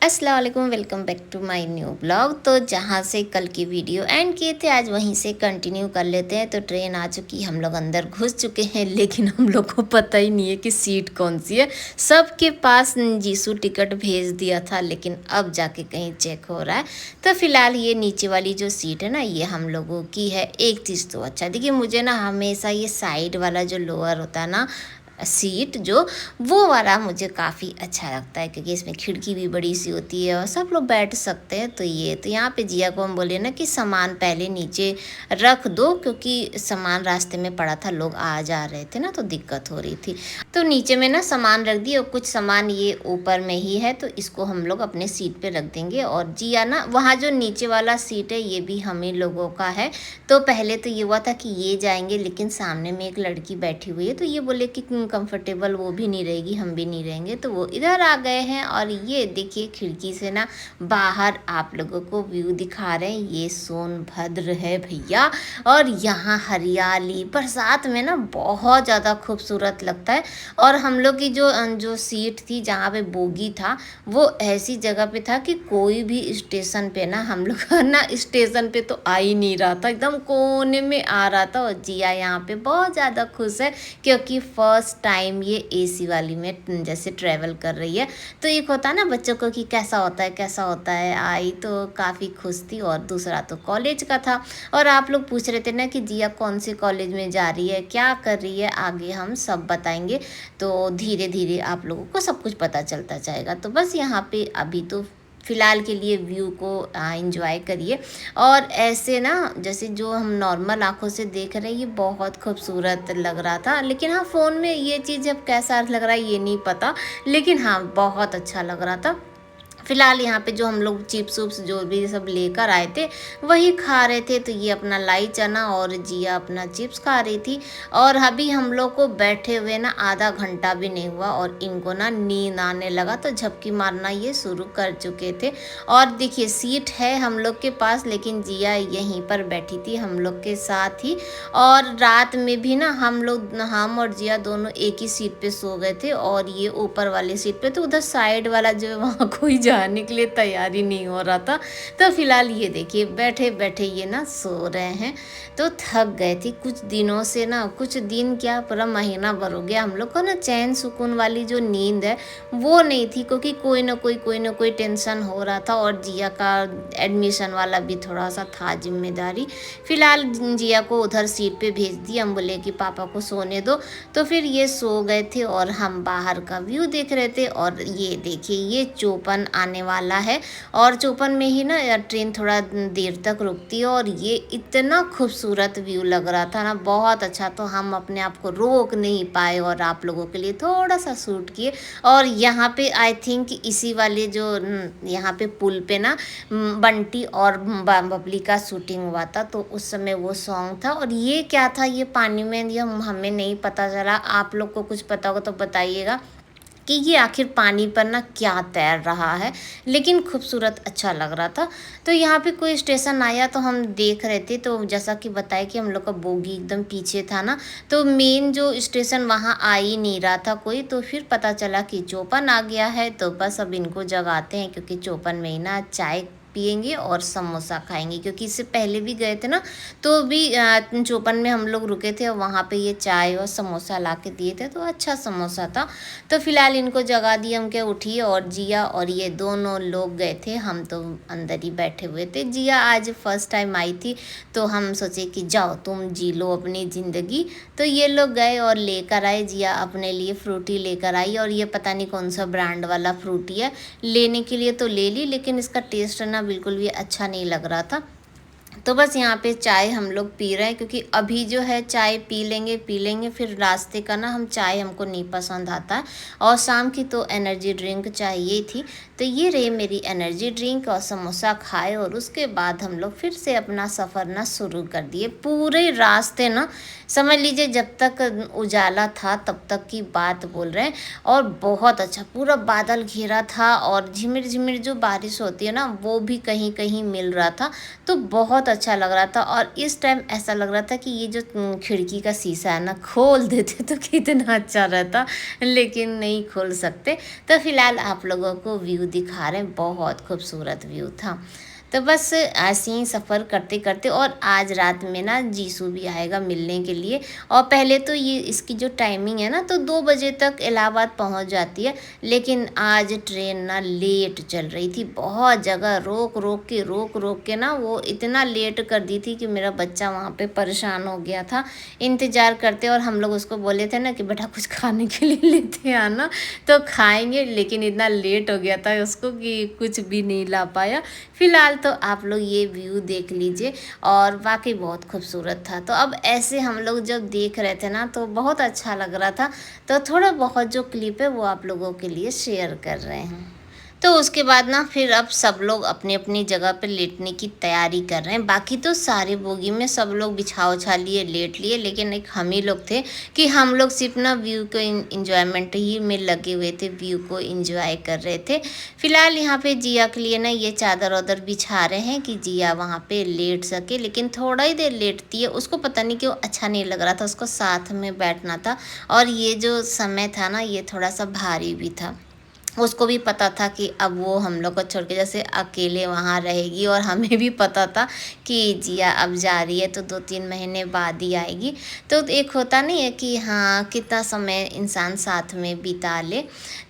अस्सलाम वालेकुम, welcome back to my new blog. तो जहाँ से कल की वीडियो एंड किए थे आज वहीं से कंटिन्यू कर लेते हैं। तो ट्रेन आ चुकी, हम लोग अंदर घुस चुके हैं, लेकिन हम लोग को पता ही नहीं है कि सीट कौन सी है। सबके पास जीसू टिकट भेज दिया था, लेकिन अब जाके कहीं चेक हो रहा है। तो फिलहाल ये नीचे वाली जो सीट है ना, ये हम लोगों की है। एक चीज़ तो अच्छा, देखिए मुझे ना हमेशा ये साइड वाला जो लोअर होता है ना सीट, जो वो वाला मुझे काफ़ी अच्छा लगता है, क्योंकि इसमें खिड़की भी बड़ी सी होती है और सब लोग बैठ सकते हैं। तो ये तो यहाँ पे जिया को हम बोले ना कि सामान पहले नीचे रख दो, क्योंकि सामान रास्ते में पड़ा था, लोग आ जा रहे थे ना, तो दिक्कत हो रही थी। तो नीचे में ना सामान रख दिए और कुछ सामान ये ऊपर में ही है, तो इसको हम लोग अपने सीट पे रख देंगे। और जिया ना वहाँ जो नीचे वाला सीट है ये भी हम ही लोगों का है। तो पहले तो ये हुआ था कि ये जाएंगे, लेकिन सामने में एक लड़की बैठी हुई है, तो ये बोले कि कंफर्टेबल वो भी नहीं रहेगी, हम भी नहीं रहेंगे, तो वो इधर आ गए हैं। और ये देखिए खिड़की से ना बाहर आप लोगों को व्यू दिखा रहे हैं। ये सोनभद्र है भैया, और यहाँ हरियाली बरसात में ना बहुत ज़्यादा खूबसूरत लगता है। और हम लोग की जो जो सीट थी, जहाँ पे बोगी था, वो ऐसी जगह पे था कि कोई भी स्टेशन पे ना हम लोग ना स्टेशन पे तो आ ही नहीं रहा था, एकदम कोने में आ रहा था। और जिया यहाँ पे बहुत ज़्यादा खुश है, क्योंकि फर्स्ट टाइम ये एसी वाली में जैसे ट्रैवल कर रही है। तो एक होता है ना बच्चों को कि कैसा होता है कैसा होता है, आई तो काफ़ी खुश थी। और दूसरा तो कॉलेज का था। और आप लोग पूछ रहे थे ना कि जिया कौन से कॉलेज में जा रही है, क्या कर रही है, आगे हम सब बताएंगे। तो धीरे धीरे आप लोगों को सब कुछ पता चलता जाएगा। तो बस यहाँ पे अभी तो फ़िलहाल के लिए व्यू को एंजॉय करिए। और ऐसे ना जैसे जो हम नॉर्मल आँखों से देख रहे हैं, ये बहुत खूबसूरत लग रहा था। लेकिन हाँ, फ़ोन में ये चीज़ अब कैसा लग रहा है ये नहीं पता, लेकिन हाँ बहुत अच्छा लग रहा था। फ़िलहाल यहाँ पे जो हम लोग चिप्स उप्स जो भी सब लेकर आए थे वही खा रहे थे। तो ये अपना लाई चना और जिया अपना चिप्स खा रही थी। और अभी हम लोग को बैठे हुए ना आधा घंटा भी नहीं हुआ और इनको ना नींद आने लगा, तो झपकी मारना ये शुरू कर चुके थे। और देखिए सीट है हम लोग के पास, लेकिन जिया यहीं पर बैठी थी हम लोग के साथ ही। और रात में भी ना हम और जिया दोनों एक ही सीट पे सो गए थे, और ये ऊपर वाली सीट पे। तो उधर साइड वाला जो है वहाँ कोई जाने के लिए तैयारी नहीं हो रहा था। तो फिलहाल ये देखिए बैठे बैठे ये ना सो रहे हैं। तो थक गए थे कुछ दिनों से ना, कुछ दिन क्या पूरा महीना भर हो गया हम लोग को ना चैन सुकून वाली जो नींद है वो नहीं थी, क्योंकि कोई ना कोई टेंशन हो रहा था। और जिया का एडमिशन वाला भी थोड़ा सा था जिम्मेदारी। फिलहाल जिया को उधर सीट पे भेज दिया, हम बोले कि पापा को सोने दो। तो फिर ये सो गए थे और हम बाहर का व्यू देख रहे थे। और ये देखिए ये चौपन आने वाला है, और चौपन में ही ना ट्रेन थोड़ा देर तक रुकती है। और ये इतना खूबसूरत व्यू लग रहा था ना, बहुत अच्छा। तो हम अपने आप को रोक नहीं पाए और आप लोगों के लिए थोड़ा सा शूट किए। और यहाँ पे आई थिंक इसी वाले जो यहाँ पे पुल पे ना बंटी और बबली का शूटिंग हुआ था, तो उस समय वो सॉन्ग था। और ये क्या था, ये पानी में, ये हमें नहीं पता चला। आप लोग को कुछ पता होगा तो बताइएगा कि ये आखिर पानी पर ना क्या तैर रहा है, लेकिन खूबसूरत अच्छा लग रहा था। तो यहाँ पे कोई स्टेशन आया तो हम देख रहे थे, तो जैसा कि बताया कि हम लोग का बोगी एकदम पीछे था ना, तो मेन जो स्टेशन वहाँ आ ही नहीं रहा था कोई। तो फिर पता चला कि चौपन आ गया है। तो बस अब इनको जगाते हैं, क्योंकि चौपन में ही ना चाय पियेंगे और समोसा खाएंगे, क्योंकि इससे पहले भी गए थे ना, तो भी चौपन में हम लोग रुके थे और वहाँ पे ये चाय और समोसा ला के दिए थे, तो अच्छा समोसा था। तो फिलहाल इनको जगा दिया, हम क्या उठिए। और जिया और ये दोनों लोग गए थे, हम तो अंदर ही बैठे हुए थे। जिया आज फर्स्ट टाइम आई थी, तो हम सोचे कि जाओ तुम जी लो अपनी ज़िंदगी। तो ये लोग गए और लेकर आए, जिया अपने लिए फ्रूटी लेकर आई। और ये पता नहीं कौन सा ब्रांड वाला फ्रूटी है, लेने के लिए तो ले ली, लेकिन इसका टेस्ट ना बिल्कुल भी अच्छा नहीं लग रहा था। तो बस यहाँ पे चाय हम लोग पी रहे हैं, क्योंकि अभी जो है चाय पी लेंगे फिर रास्ते का ना, हम चाय हमको नहीं पसंद आता है। और शाम की तो एनर्जी ड्रिंक चाहिए थी। तो ये रही मेरी एनर्जी ड्रिंक, और समोसा खाए और उसके बाद हम लोग फिर से अपना सफ़र ना शुरू कर दिए। पूरे रास्ते ना समझ लीजिए जब तक उजाला था तब तक की बात बोल रहे हैं। और बहुत अच्छा पूरा बादल घेरा था, और झिमिर झिमिर जो बारिश होती है ना वो भी कहीं कहीं मिल रहा था। तो बहुत अच्छा लग रहा था। और इस टाइम ऐसा लग रहा था कि ये जो खिड़की का शीशा है ना, खोल देते तो कितना अच्छा रहता, लेकिन नहीं खोल सकते। तो फिलहाल आप लोगों को व्यू दिखा रहे हैं, बहुत खूबसूरत व्यू था। तो बस ऐसे ही सफ़र करते करते, और आज रात में ना जीसू भी आएगा मिलने के लिए। और पहले तो ये इसकी जो टाइमिंग है ना, तो 2 बजे तक इलाहाबाद पहुंच जाती है, लेकिन आज ट्रेन ना लेट चल रही थी। बहुत जगह रोक रोक के ना वो इतना लेट कर दी थी कि मेरा बच्चा वहाँ पे परेशान हो गया था इंतज़ार करते। और हम लोग उसको बोले थे ना कि बेटा कुछ खाने के लिए लेते आना, तो खाएंगे, लेकिन इतना लेट हो गया था उसको कि कुछ भी नहीं ला पाया। फिलहाल तो आप लोग ये व्यू देख लीजिए, और वाकई बहुत खूबसूरत था। तो अब ऐसे हम लोग जब देख रहे थे ना, तो बहुत अच्छा लग रहा था। तो थोड़ा बहुत जो क्लिप है वो आप लोगों के लिए शेयर कर रहे हैं। तो उसके बाद ना फिर अब सब लोग अपनी अपनी जगह पर लेटने की तैयारी कर रहे हैं। बाकी तो सारे बोगी में सब लोग बिछा उछा लिए, लेट लिए, लेकिन एक हम ही लोग थे कि हम लोग सिर्फ ना व्यू को इंजॉयमेंट ही में लगे हुए थे, व्यू को इंजॉय कर रहे थे। फिलहाल यहाँ पे जिया के लिए ना ये चादर वादर बिछा रहे हैं कि जिया वहाँ पे लेट सके, लेकिन थोड़ा ही देर लेटती है, उसको पता नहीं क्यों अच्छा नहीं लग रहा था, उसको साथ में बैठना था। और ये जो समय था ना, ये थोड़ा सा भारी भी था। उसको भी पता था कि अब वो हम लोग को छोड़ के जैसे अकेले वहाँ रहेगी, और हमें भी पता था कि जिया अब जा रही है तो 2-3 महीने बाद ही आएगी। तो एक होता नहीं है कि हाँ कितना समय इंसान साथ में बिता ले।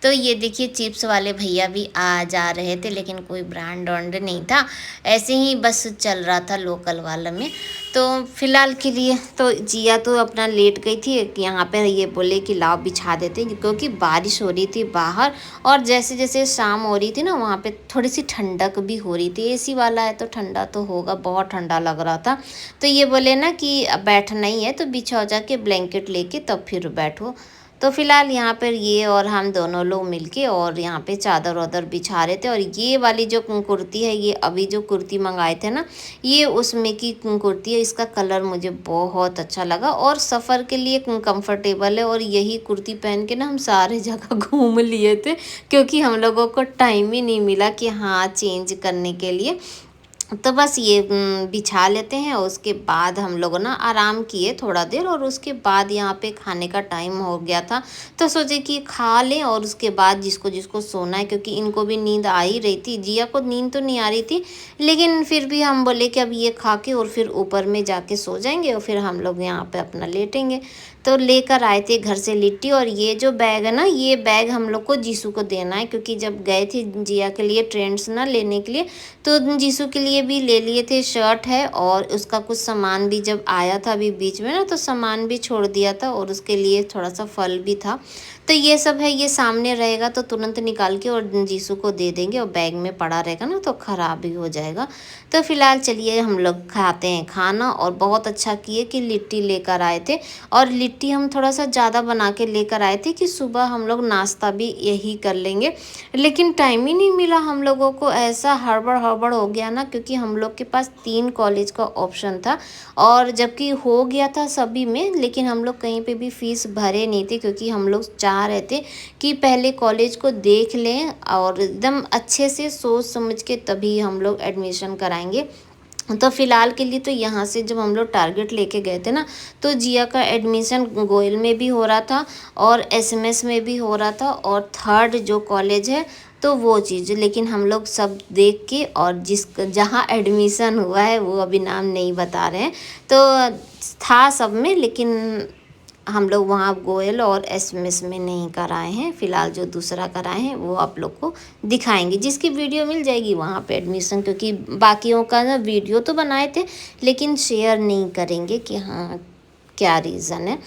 तो ये देखिए चिप्स वाले भैया भी आ जा रहे थे, लेकिन कोई ब्रांड व्रांड नहीं था, ऐसे ही बस चल रहा था लोकल वाला में। तो फ़िलहाल के लिए तो जिया तो अपना लेट गई थी कि यहाँ पे ये बोले कि लाओ बिछा देते हैं, क्योंकि बारिश हो रही थी बाहर। और जैसे जैसे शाम हो रही थी ना, वहाँ पे थोड़ी सी ठंडक भी हो रही थी। एसी वाला है तो ठंडा तो होगा, बहुत ठंडा लग रहा था। तो ये बोले ना कि अब बैठना ही है तो बिछा हो जाके ब्लैंकेट लेके तब फिर बैठो। तो फिलहाल यहाँ पर ये और हम दोनों लोग मिलके और यहाँ पे चादर वादर बिछा रहे थे। और ये वाली जो कुर्ती है, ये अभी जो कुर्ती मंगाए थे ना, ये उसमें की कुर्ती है। इसका कलर मुझे बहुत अच्छा लगा और सफ़र के लिए कंफर्टेबल है। और यही कुर्ती पहन के ना हम सारे जगह घूम लिए थे, क्योंकि हम लोगों को टाइम ही नहीं मिला कि हाँ चेंज करने के लिए। तो बस ये बिछा लेते हैं, और उसके बाद हम लोग ना आराम किए थोड़ा देर। और उसके बाद यहाँ पे खाने का टाइम हो गया था, तो सोचे कि खा लें और उसके बाद जिसको जिसको सोना है, क्योंकि इनको भी नींद आ ही रही थी। जिया को नींद तो नहीं आ रही थी, लेकिन फिर भी हम बोले कि अब ये खा के और फिर ऊपर में जाके सो जाएंगे, और फिर हम लोग यहाँ पे अपना लेटेंगे। तो लेकर आए थे घर से लिट्टी। और ये जो बैग है ना, ये बैग हम लोग को जीसू को देना है, क्योंकि जब गए थे जिया के लिए ट्रेंड्स ना लेने के लिए, तो जीसू के लिए भी ले लिए थे। शर्ट है और उसका कुछ सामान भी जब आया था अभी बीच में ना, तो सामान भी छोड़ दिया था, और उसके लिए थोड़ा सा फल भी था। तो ये सब है, ये सामने रहेगा तो तुरंत निकाल के और जीसू को दे देंगे, और बैग में पड़ा रहेगा ना तो ख़राब भी हो जाएगा। तो फिलहाल चलिए हम लोग खाते हैं खाना। और बहुत अच्छा किए कि लिट्टी लेकर आए थे, और लिट्टी हम थोड़ा सा ज़्यादा बना के लेकर आए थे कि सुबह हम लोग नाश्ता भी यही कर लेंगे। लेकिन टाइम ही नहीं मिला हम लोगों को, ऐसा हड़बड़ हड़बड़ हो गया ना, क्योंकि हम लोग के पास 3 कॉलेज का ऑप्शन था, और जबकि हो गया था सभी में, लेकिन हम लोग कहीं पे भी फ़ीस भरे नहीं थे, क्योंकि हम लोग चाह रहे थे कि पहले कॉलेज को देख लें और एकदम अच्छे से सोच समझ के तभी हम लोग एडमिशन कराएंगे। तो फ़िलहाल के लिए तो यहाँ से जब हम लोग टारगेट लेके गए थे ना, तो जिया का एडमिशन गोयल में भी हो रहा था और एसएमएस में भी हो रहा था, और थर्ड जो कॉलेज है तो वो चीज़, लेकिन हम लोग सब देख के, और जिस जहाँ एडमिशन हुआ है वो अभी नाम नहीं बता रहे हैं, तो था सब में, लेकिन हम लोग वहाँ गोयल और एसएमएस में नहीं कराए हैं। फ़िलहाल जो दूसरा कराए हैं वो आप लोग को दिखाएंगे, जिसकी वीडियो मिल जाएगी वहाँ पे एडमिशन, क्योंकि बाकियों का ना वीडियो तो बनाए थे लेकिन शेयर नहीं करेंगे कि हाँ क्या रीज़न है।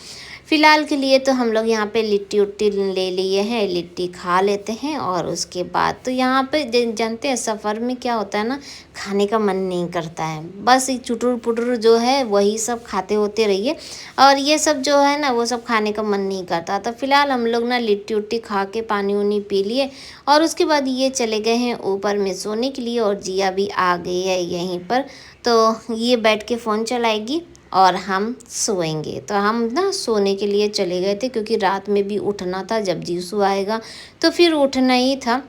फ़िलहाल के लिए तो हम लोग यहाँ पे लिट्टी उट्टी ले लिए हैं, लिट्टी खा लेते हैं। और उसके बाद तो यहाँ पे जानते हैं सफ़र में क्या होता है ना, खाने का मन नहीं करता है, बस ये चुटुर पुटुर जो है वही सब खाते होते रहिए, और ये सब जो है ना वो सब खाने का मन नहीं करता। तो फिलहाल हम लोग ना लिट्टी उट्टी खा के पानी उनी पी लिए, और उसके बाद ये चले गए हैं ऊपर में सोने के लिए। और जिया भी आ गई है यहीं पर, तो ये बैठ के फ़ोन चलाएगी और हम सोएंगे। तो हम ना सोने के लिए चले गए थे, क्योंकि रात में भी उठना था, जब जीसू आएगा तो फिर उठना ही था,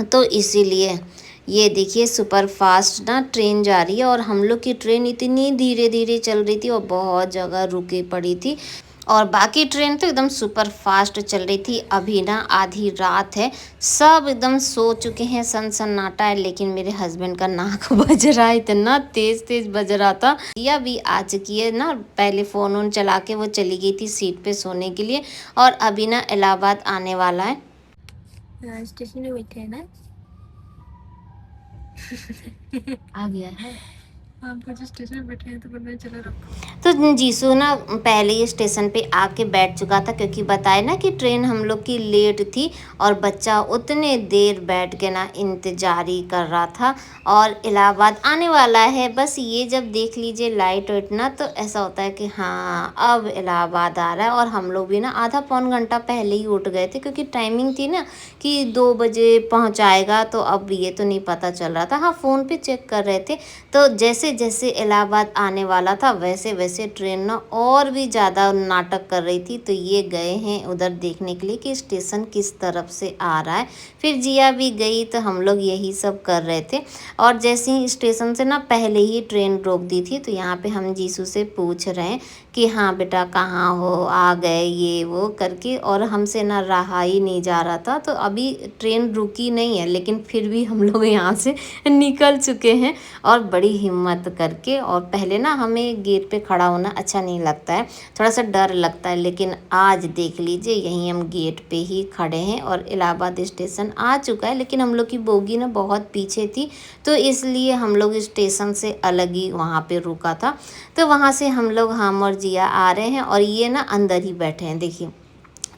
तो इसीलिए ये देखिए सुपर फास्ट ना ट्रेन जा रही है और हम लोग की ट्रेन इतनी धीरे धीरे चल रही थी और बहुत जगह रुकी पड़ी थी और बाकी ट्रेन तो एकदम सुपर फास्ट चल रही थी। अभी ना आधी रात है, सब एकदम सो चुके हैं, सन्नाटा है, लेकिन मेरे हस्बैंड का नाक बज रहा है, इतना तेज तेज बज रहा था। यह भी आ चुकी है ना, पहले फ़ोन वोन चला के वो चली गई थी सीट पे सोने के लिए और अभी ना इलाहाबाद आने वाला है। स्टेशन में बैठे हैं ना। आ गया है। आप जो स्टेशन में बैठे हैं तो पता नहीं चला रखो। तो जीसू ना पहले ही स्टेशन पे आके बैठ चुका था क्योंकि बताए ना कि ट्रेन हम लोग की लेट थी और बच्चा उतने देर बैठ के ना इंतज़ार कर रहा था और इलाहाबाद आने वाला है। बस ये जब देख लीजिए लाइट वाइट ना, तो ऐसा होता है कि हाँ अब इलाहाबाद आ रहा है। और हम लोग भी ना आधा पौन घंटा पहले ही उठ गए थे क्योंकि टाइमिंग थी ना कि 2 बजे पहुँचाएगा, तो अब ये तो नहीं पता चल रहा था। हाँ फ़ोन पे चेक कर रहे थे, तो जैसे जैसे इलाहाबाद आने वाला था वैसे वैसे ट्रेन ना और भी ज़्यादा नाटक कर रही थी। तो ये गए हैं उधर देखने के लिए कि स्टेशन किस तरफ से आ रहा है। फिर जिया भी गई, तो हम लोग यही सब कर रहे थे। और जैसे ही स्टेशन से ना पहले ही ट्रेन रोक दी थी, तो यहाँ पे हम जीसू से पूछ रहे हैं कि हाँ बेटा कहाँ हो, आ गए, ये वो करके। और हमसे ना रहा ही नहीं जा रहा था। तो अभी ट्रेन रुकी नहीं है, लेकिन फिर भी हम लोग यहाँ से निकल चुके हैं और बड़ी हिम्मत करके। और पहले ना हमें गेट पे खड़ा होना अच्छा नहीं लगता है, थोड़ा सा डर लगता है, लेकिन आज देख लीजिए यहीं हम गेट पे ही खड़े हैं और इलाहाबाद स्टेशन आ चुका है। लेकिन हम लोग की बोगी ना बहुत पीछे थी, तो इसलिए हम लोग स्टेशन से अलग ही वहाँ पे रुका था। तो वहाँ से हम और जिया आ रहे हैं और ये ना अंदर ही बैठे हैं देखिए।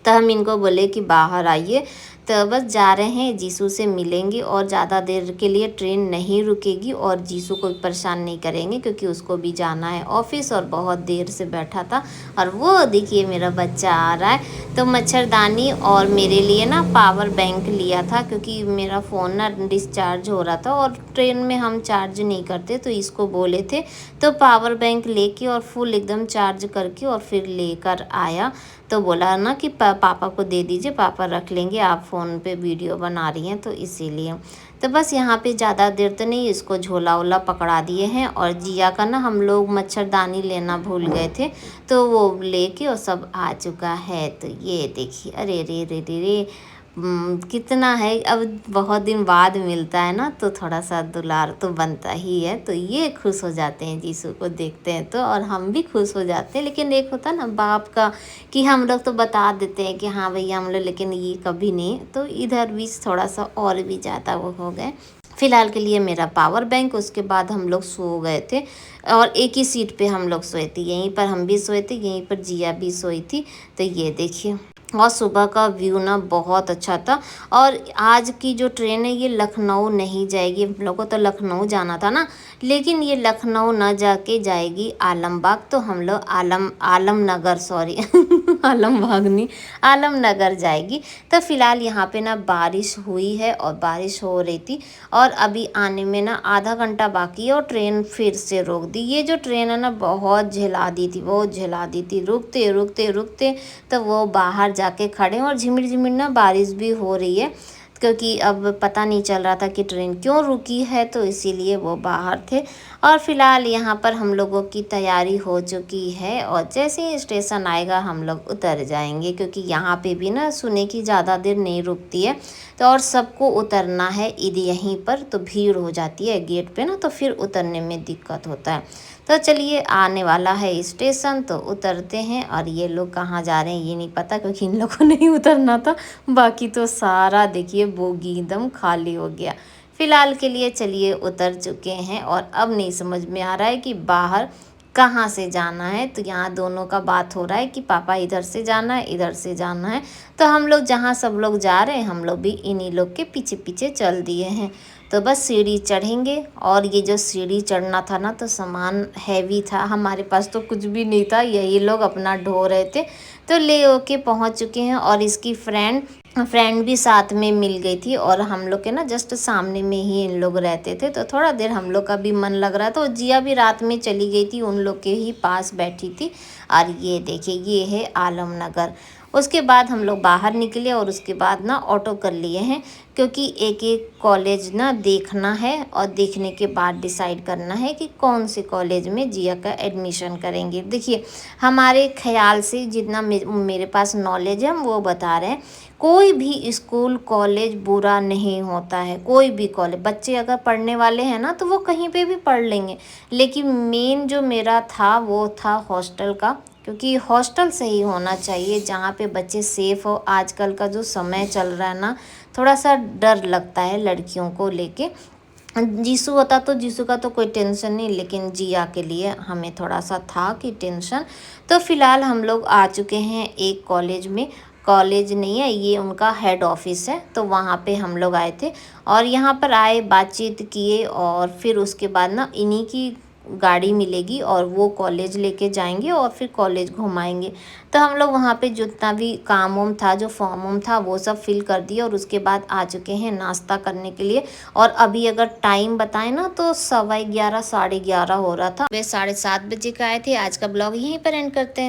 तो हम इनको बोले कि बाहर आइए, तो बस जा रहे हैं, जीसू से मिलेंगे और ज़्यादा देर के लिए ट्रेन नहीं रुकेगी और जीसू को परेशान नहीं करेंगे क्योंकि उसको भी जाना है ऑफिस और बहुत देर से बैठा था। और वो देखिए मेरा बच्चा आ रहा है। तो मच्छरदानी और मेरे लिए ना पावर बैंक लिया था क्योंकि मेरा फ़ोन ना डिस्चार्ज हो रहा था और ट्रेन में हम चार्ज नहीं करते, तो इसको बोले थे। तो पावर बैंक लेके और फुल एकदम चार्ज करके और फिर लेकर आया। तो बोला ना कि पापा को दे दीजिए, पापा रख लेंगे, आप फ़ोन पे वीडियो बना रही हैं तो इसीलिए। तो बस यहाँ पे ज़्यादा देर तो नहीं, इसको झोला वोला पकड़ा दिए हैं। और जिया का ना हम लोग मच्छरदानी लेना भूल गए थे, तो वो लेके और सब आ चुका है। तो ये देखिए, अरे रे रे रे रे कितना है। अब बहुत दिन बाद मिलता है ना, तो थोड़ा सा दुलार तो बनता ही है। तो ये खुश हो जाते हैं जीसू को देखते हैं तो, और हम भी खुश हो जाते हैं। लेकिन एक होता है ना बाप का कि हम लोग तो बता देते हैं कि हाँ भैया हम लोग, लेकिन ये कभी नहीं। तो इधर भी थोड़ा सा और भी ज़्यादा वो हो गए। फ़िलहाल के लिए मेरा पावर बैंक, उसके बाद हम लोग सो गए थे और एक ही सीट पे हम लोग सोए थे, यहीं पर हम भी सोए थे, यहीं पर जिया भी सोई थी। तो ये देखिए, और सुबह का व्यू ना बहुत अच्छा था। और आज की जो ट्रेन है ये लखनऊ नहीं जाएगी, हम लोग को तो लखनऊ जाना था ना, लेकिन ये लखनऊ ना जाके जाएगी आलमबाग। तो हम लोग आलमनगर सॉरी आलमबाग नहीं, आलमनगर जाएगी। तो फिलहाल यहाँ पे ना बारिश हुई है और बारिश हो रही थी और अभी आने में ना आधा घंटा बाकी है और ट्रेन फिर से रोक दी। ये जो ट्रेन है ना बहुत झेला दी थी, बहुत झेला दी थी, रुकते रुकते रुकते। तो वो बाहर जाके खड़े और झिमिर झिमिर ना बारिश भी हो रही है क्योंकि अब पता नहीं चल रहा था कि ट्रेन क्यों रुकी है, तो इसीलिए वो बाहर थे। और फिलहाल यहाँ पर हम लोगों की तैयारी हो चुकी है और जैसे ही स्टेशन आएगा हम लोग उतर जाएंगे क्योंकि यहाँ पे भी ना सुने की ज़्यादा देर नहीं रुकती है। तो और सबको उतरना है यहीं पर, तो भीड़ हो जाती है गेट पे ना, तो फिर उतरने में दिक्कत होता है। तो चलिए आने वाला है स्टेशन, तो उतरते हैं। और ये लोग कहाँ जा रहे हैं ये नहीं पता क्योंकि इन लोगों को नहीं उतरना था। बाकी तो सारा देखिए बोगी एकदम खाली हो गया। फ़िलहाल के लिए चलिए उतर चुके हैं और अब नहीं समझ में आ रहा है कि बाहर कहाँ से जाना है। तो यहाँ दोनों का बात हो रहा है कि पापा इधर से जाना है, इधर से जाना है। तो हम लोग जहाँ सब लोग जा रहे हैं हम लोग भी इन्हीं लोग के पीछे पीछे चल दिए हैं। तो बस सीढ़ी चढ़ेंगे और ये जो सीढ़ी चढ़ना था ना, तो सामान हैवी था, हमारे पास तो कुछ भी नहीं था, यही लोग अपना ढो रहे थे। तो ले होके पहुँच चुके हैं और इसकी फ्रेंड भी साथ में मिल गई थी और हम लोग के ना जस्ट सामने में ही इन लोग रहते थे। तो थोड़ा देर हम लोग का भी मन लग रहा था। तो जिया भी रात में चली गई थी, उन लोग के ही पास बैठी थी। और ये देखिए ये है आलमनगर। उसके बाद हम लोग बाहर निकले और उसके बाद ना ऑटो कर लिए हैं, क्योंकि एक एक कॉलेज ना देखना है और देखने के बाद डिसाइड करना है कि कौन से कॉलेज में जिया का एडमिशन करेंगे। देखिए हमारे ख्याल से जितना मेरे पास नॉलेज है हम वो बता रहे हैं। कोई भी स्कूल कॉलेज बुरा नहीं होता है, कोई भी कॉलेज बच्चे अगर पढ़ने वाले हैं ना तो वो कहीं पे भी पढ़ लेंगे। लेकिन मेन जो मेरा था वो था हॉस्टल का, क्योंकि हॉस्टल सही होना चाहिए जहाँ पे बच्चे सेफ़ हो। आजकल का जो समय चल रहा है ना, थोड़ा सा डर लगता है लड़कियों को लेके। जीसू होता तो जीसू का तो कोई टेंशन नहीं, लेकिन जिया के लिए हमें थोड़ा सा था कि टेंशन। तो फ़िलहाल हम लोग आ चुके हैं एक कॉलेज में। कॉलेज नहीं है ये, उनका हेड ऑफिस है, तो वहाँ पे हम लोग आए थे और यहाँ पर आए, बातचीत किए और फिर उसके बाद ना इन्हीं की गाड़ी मिलेगी और वो कॉलेज लेके जाएंगे और फिर कॉलेज घुमाएंगे। तो हम लोग वहाँ पे जितना भी काम वाम था, जो फॉर्म वाम था वो सब फिल कर दिए और उसके बाद आ चुके हैं नाश्ता करने के लिए। और अभी अगर टाइम बताएं ना तो 11:15 11:30 हो रहा था। वे 7:30 बजे का आए थे। आज का ब्लॉग यहीं पर एंड करते हैं।